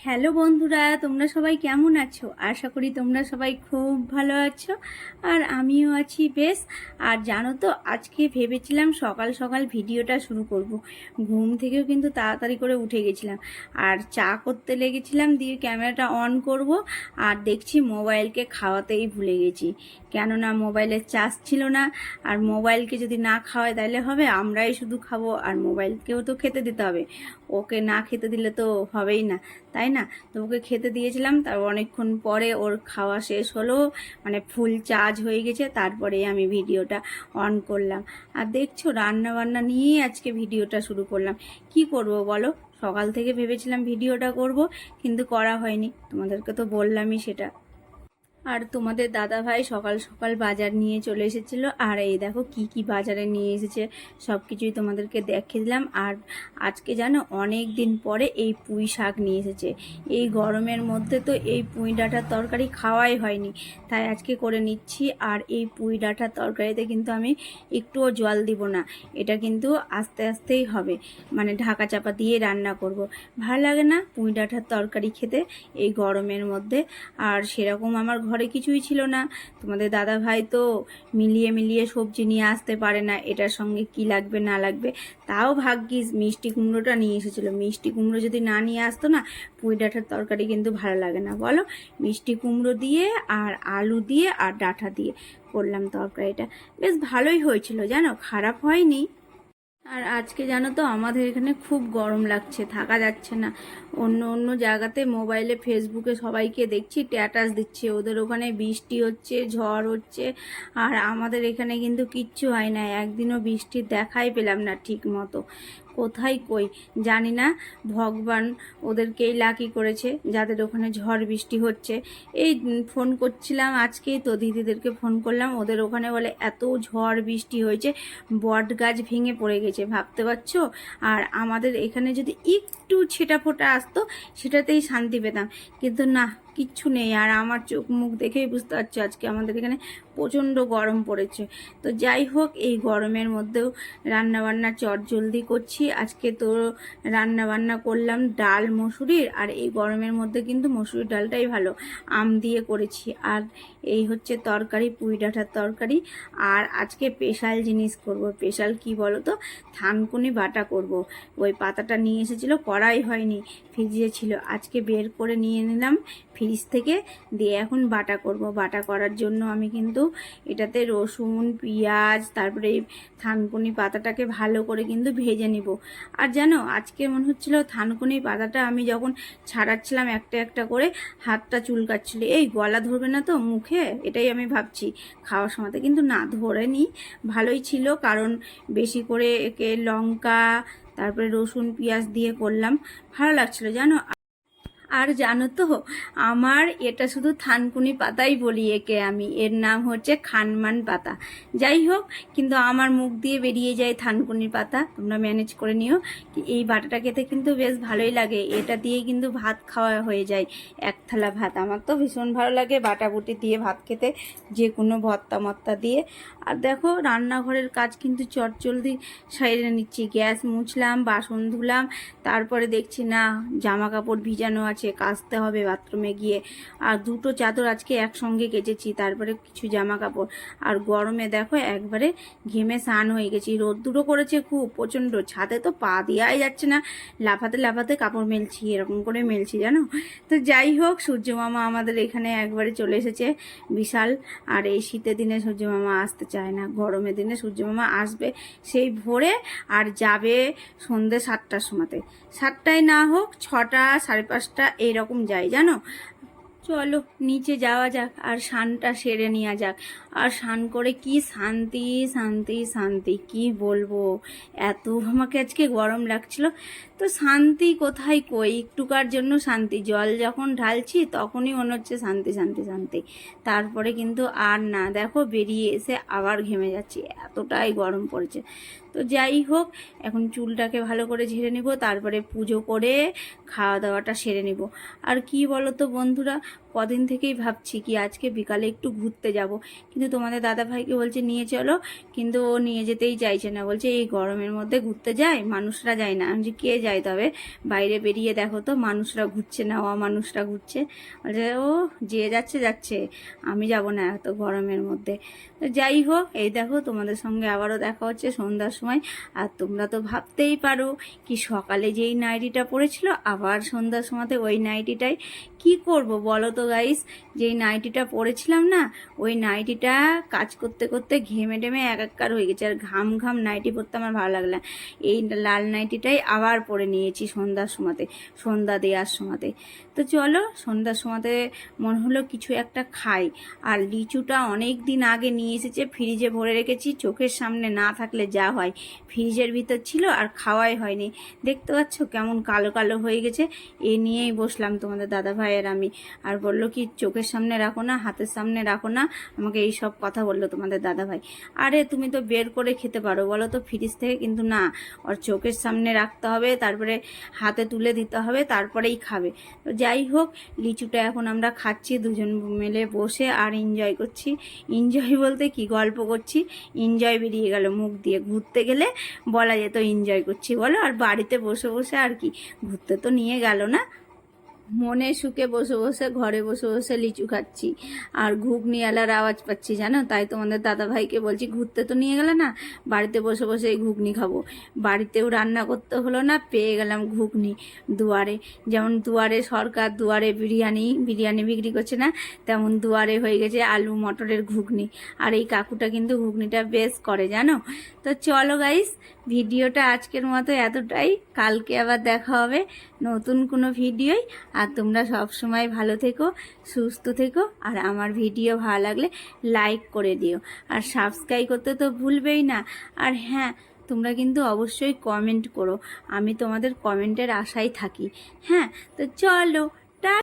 Hello বন্ধুরা, তোমরা সবাই কেমন আছো? আশা করি তোমরা সবাই খুব ভালো আছো। আর আমিও আছি বেশ। আর জানো তো, আজকে ভেবেছিলাম সকাল সকাল ভিডিওটা শুরু করব। ঘুম থেকেও কিন্তু তাড়াতাড়ি করে উঠে গেছিলাম আর চা করতে লেগেছিলাম, দিয়ে ক্যামেরাটা অন করব আর দেখছি মোবাইলকে খাওয়াতেই ভুলে গেছি। কেননা মোবাইলের চার্জ ছিল না, আর মোবাইলকে যদি না খাওয়াই তাহলে হবে? আমরাই শুধু খাবো আর মোবাইলকেও তো খেতে দিতে হবে। ওকে না খেতে দিলে তো হবেই না, তাই না? তো ওকে খেতে দিয়েছিলাম, তার অনেকক্ষণ পরে ওর খাওয়া শেষ হলো, মানে ফুল চার্জ হয়ে গেছে। তারপরে আমি ভিডিওটা অন করলাম আর দেখছো রান্না বান্না নিয়েই আজকে ভিডিওটা শুরু করলাম। কি করব বলো? সকাল থেকে ভেবেছিলাম ভিডিওটা করব, কিন্তু করা হয়নি। তোমাদেরকে তো বললামই সেটা। আর তোমাদের দাদা ভাই সকাল সকাল বাজার নিয়ে চলে এসেছিল, আর এই দেখো কি কি বাজারে নিয়ে এসেছে সব কিছুই তোমাদেরকে দেখিয়ে দিলাম। আর আজকে জানো অনেক দিন পরে এই পুঁই শাক নিয়ে এসেছে। এই গরমের মধ্যে তো এই পুঁই ডাঁটার তরকারি খাওয়াই হয়নি, তাই আজকে করে নিচ্ছি। আর এই পুঁই ডাঁটার তরকারিতে কিন্তু আমি একটুও জল দিব না, এটা কিন্তু আস্তে আস্তেই হবে, মানে ঢাকা চাপা দিয়ে রান্না করব। ভালো লাগে না পুঁই ডাঁটার তরকারি খেতে এই গরমের মধ্যে? আর সেরকম আমার ঘরে কিছুই ছিল না। তোমাদের দাদা ভাই তো মিলিয়ে মিলিয়ে সবজি নিয়ে আসতে পারে না, এটার সঙ্গে কি লাগবে না লাগবে। তাও ভাগ্যিস মিষ্টি কুমড়োটা নিয়ে এসেছিলো। মিষ্টি কুমড়ো যদি না নিয়ে আসতো না, পুঁই ডাঁটার তরকারি কিন্তু ভালো লাগে না, বলো? মিষ্টি কুমড়ো দিয়ে আর আলু দিয়ে আর ডাঁটা দিয়ে করলাম তরকারিটা। বেশ ভালোই হয়েছিল জানো, খারাপ হয়নি। আর আজকে জানো তো আমাদের এখানে খুব গরম লাগছে, থাকা যাচ্ছে না। অন্য অন্য জায়গাতে মোবাইলে ফেসবুকে সবাইকে দেখছি স্ট্যাটাস দিচ্ছে ওদের ওখানে বৃষ্টি হচ্ছে, ঝড় হচ্ছে। আর আমাদের এখানে কিন্তু কিচ্ছু হয় না, একদিনও বৃষ্টির দেখাই পেলাম না ঠিক মতো। কোথায় কই জানি না, ভগবান ওদেরকেই লাকি করেছে যাদের ওখানে ঝড় বৃষ্টি হচ্ছে। এই ফোন করছিলাম আজকেই তো, দিদিদেরকে ফোন করলাম, ওদের ওখানে বলে এত ঝড় বৃষ্টি হয়েছে, বট গাছ ভেঙে পড়ে গেছে, ভাবতে পারছো? আর আমাদের এখানে যদি একটু ছেটা ফোটা আসতো সেটাতেই শান্তি পেতাম, কিন্তু না, কিচ্ছু নেই। আর আমার চোখ মুখ দেখেই বুঝতে পারছো আজকে আমাদের এখানে প্রচণ্ড গরম পড়েছে। তো যাই হোক, এই গরমের মধ্যেও রান্নাবান্না চটজলদি করছি। আজকে তো রান্নাবান্না করলাম ডাল মসুরির, আর এই গরমের মধ্যে কিন্তু মসুরির ডালটাই ভালো, আম দিয়ে করেছি। আর এই হচ্ছে তরকারি, পুঁই ডাঁটার তরকারি। আর আজকে স্পেশাল জিনিস করব। স্পেশাল কি বলো তো? থানকুনি বাটা করব। ওই পাতাটা নিয়ে এসেছিলো, করাই হয়নি, ফ্রিজে ছিল, আজকে বের করে নিয়ে নিলাম ফ্রিজ থেকে, দিয়ে এখন বাটা করব। বাটা করার জন্য আমি কিন্তু এটাতে রসুন পেঁয়াজ তারপরে এই থানকুনি পাতাটাকে ভালো করে কিন্তু ভেজে নিব। আর জানো আজকে মনে হচ্ছিল থানকুনি পাতাটা আমি যখন ছাড়াচ্ছিলাম একটা একটা করে, হাতটা চুলকাচ্ছিল। এই গলা ধরবে না তো মুখে, এটাই আমি ভাবছি খাওয়ার সময়তে, কিন্তু না ধরেনি। ভালোই ছিল, কারণ বেশি করে একে লঙ্কা তারপরে রসুন পেঁয়াজ দিয়ে করলাম, ভালো লাগছিল জানো। আর জানো তো, আমার এটা শুধু থানকুনি পাতাই বলি একে আমি, এর নাম হচ্ছে খানমান পাতা। যাই হোক, কিন্তু আমার মুখ দিয়ে বেরিয়ে যায় থানকুনি পাতা, তোমরা ম্যানেজ করে নিও। এই বাটাটা খেতে কিন্তু বেশ ভালোই লাগে, এটা দিয়ে কিন্তু ভাত খাওয়া হয়ে যায়, এক থালা ভাত। আমার তো ভীষণ ভালো লাগে বাটা বুটি দিয়ে ভাত খেতে, যে কোনো ভর্তা মর্তা দিয়ে। আর দেখো রান্নাঘরের কাজ কিন্তু চটজলদি সাইডে নিচ্ছি, গ্যাস মুছলাম, বাসন ধুলাম, তারপরে দেখছি না জামা কাপড় ভিজানো আছে, কাচতে হবে বাথরুমে গিয়ে। আর দুটো চাদর আজকে একসঙ্গে কেচেছি, তারপরে কিছু জামা কাপড়। আর গরমে দেখো একবারে ঘেমে স্নান হয়ে গেছি, রোদ্দুরও করেছে খুব প্রচণ্ড, ছাদে তো পা দেওয়াই যাচ্ছে না, লাফাতে লাফাতে কাপড় মেলছি, এরকম করে মেলছি জানো। তো যাই হোক, সূর্য মামা আমাদের এখানে একবারে চলে এসেছে, বিশাল। আর এই শীতের দিনে সূর্য মামা আসতে চায় না, গরমের দিনে সূর্য মামা আসবে সেই ভোরে, আর যাবে সন্ধ্যে 7টার সময়তে। 7টায় না হোক 6টা 5:30 এইরকম যায় জানো। চলো নিচে যাওয়া যাক আর স্নানটা সেরে নেওয়া যাক। আর স্নান করে কি শান্তি শান্তি শান্তি, কি বলবো, এত আমাকে আজকে গরম লাগছিল। তো শান্তি কোথায় কই, একটুকার জন্য শান্তি, জল যখন ঢালছি তখনই মনে হচ্ছে শান্তি শান্তি শান্তি, তারপরে কিন্তু আর না। দেখো বেরিয়ে এসে আবার ঘেমে যাচ্ছি, এতটাই গরম পড়েছে। তো যাই হোক, এখন চুলটাকে ভালো করে ঝেড়ে নিব, তারপরে পুজো করে খাওয়া দাওয়াটা সেরে নিব। আর কি বলো তো বন্ধুরা, কদিন থেকেই ভাবছি কি আজকে বিকালে একটু ঘুরতে যাব, কিন্তু তোমাদের দাদা ভাইকে বলছে নিয়ে চলো, কিন্তু ও নিয়ে যেতেই চাইছে না, বলছে এই গরমের মধ্যে ঘুরতে যায়, মানুষরা যায় না। আমি যে কে যায় তবে, বাইরে বেরিয়ে দেখো তো মানুষরা ঘুরছে না, মানুষরা ঘুরছে। বলছে ও যে যাচ্ছে যাচ্ছে, আমি যাব না এত গরমের মধ্যে। তো যাই হোক, এই দেখো তোমাদের সঙ্গে আবারও দেখা হচ্ছে সন্ধ্যার সময়। আর তোমরা তো ভাবতেই পারো কি সকালে যেই নাইটিটা পরেছিল আবার সন্ধ্যার সময়তে ওই নাইটিটাই কি করব বলো তো গাইস। যেই নাইটিটা পরেছিলাম না, ওই নাইটিটা কাজ করতে করতে ঘেমে টেমে একাকার হয়ে গেছে, আর ঘাম ঘাম নাইটি পরতে আমার ভালো লাগে না। এই লাল নাইটিটাই আবার পরে নিয়েছি সন্ধ্যার সময়তে, সন্ধ্যা দেওয়ার সময়তে। তো চলো, সন্ধ্যার সময়তে মনে হলো কিছু একটা খাই। আর লিচুটা অনেক দিন আগে নিয়ে এসেছে, ফ্রিজে ভরে রেখেছি, চোখের সামনে না থাকলে যা হয়, ফ্রিজের ভিতর ছিল আর খাওয়াই হয়নি। দেখতে পাচ্ছ কেমন কালো কালো হয়ে গেছে। এ নিয়েই বসলাম তোমাদের দাদা ভাইয়ের আমি, আর বললো কি চোখের সামনে রাখো না, হাতের সামনে রাখো না, আমাকে এই সব কথা বললো তোমাদের দাদা ভাই। আরে তুমি তো বের করে খেতে পারো বলো তো ফ্রিজ থেকে, কিন্তু না, ওর চোখের সামনে রাখতে হবে, তারপরে হাতে তুলে দিতে হবে, তারপরেই খাবে। তো যাই হোক, লিচুটা এখন আমরা খাচ্ছি দুজন মিলে বসে আর এনজয় করছি। এনজয় বলতে কি, গল্প করছি, এনজয় বেরিয়ে গেল মুখ দিয়ে। ঘুরতে গেলে বলা যেত এনজয় করছি বলো, আর বাড়িতে বসে বসে আর কি, ঘুরতে তো নিয়ে গেল না, মনে সুখে বসে বসে ঘরে বসে বসে লিচু খাচ্ছি আর ঘুগনিওয়ালার আওয়াজ পাচ্ছি জানো। তাই তোমাদের দাদা ভাইকে বলছি ঘুরতে তো নিয়ে গেলে না, বাড়িতে বসে বসে এই ঘুগনি খাবো। বাড়িতেও রান্না করতে হলো না, পেয়ে গেলাম ঘুগনি দুয়ারে। যেমন দুয়ারে সরকার, দুয়ারে বিরিয়ানি বিক্রি করছে না, তেমন দুয়ারে হয়ে গেছে আলু মটরের ঘুগনি। আর এই কাকুটা কিন্তু ঘুগনিটা বেশ করে জানো। তো চলো গাইস, ভিডিওটা আজকের মতো এতটাই, কালকে আবার দেখা হবে নতুন কোনো ভিডিওয়। আর তোমরা সব সময় ভালো থেকো, সুস্থ থেকো, আর আমার ভিডিও ভালো লাগলে লাইক করে দিও, আর সাবস্ক্রাইব করতে তো ভুলবেই না। আর হ্যাঁ, তোমরা কিন্তু অবশ্যই কমেন্ট করো, আমি তোমাদের কমেন্টের আশায় থাকি। হ্যাঁ, তো চলো।